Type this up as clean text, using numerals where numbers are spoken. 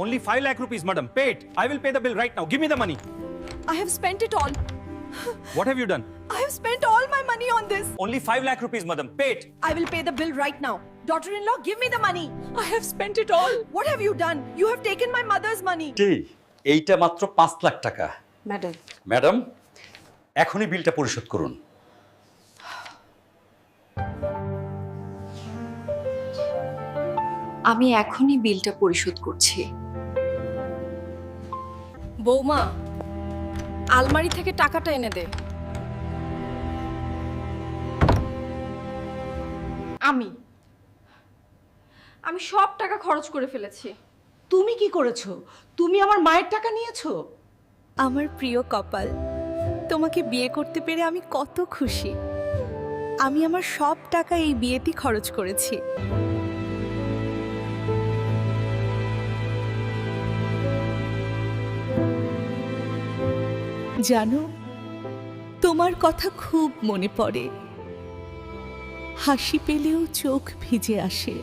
Only 5 lakh rupees, madam. Pay it. I will pay the bill right now. Give me the money. I have spent it all. What have you done? I have spent all my money on this. Only 5 lakh rupees, madam. Pay it. I will pay the bill right now. Daughter-in-law, give me the money. I have spent it all. What have you done? You have taken my mother's money. এইটা মাত্র 5 লাখ টাকা। Madam. Madam, এখনই বিলটা পরিশোধ করুন। আমি এখনই বিলটা পরিশোধ করছি। বৌমা, আলমারি থেকে টাকাটা এনে দে। আমি সব টাকা খরচ করে ফেলেছি। তুমি কি করেছো? তুমি আমার মায়ের টাকা নিয়েছো? আমার প্রিয় কপাল, তোমাকে বিয়ে করতে পেরে আমি কত খুশি। আমি আমার সব টাকা এই বিয়েতে খরচ করেছি। জানো, তোমার কথা খুব মনে পড়ে। হাসি পেলেও চোখ ভিজে আসে।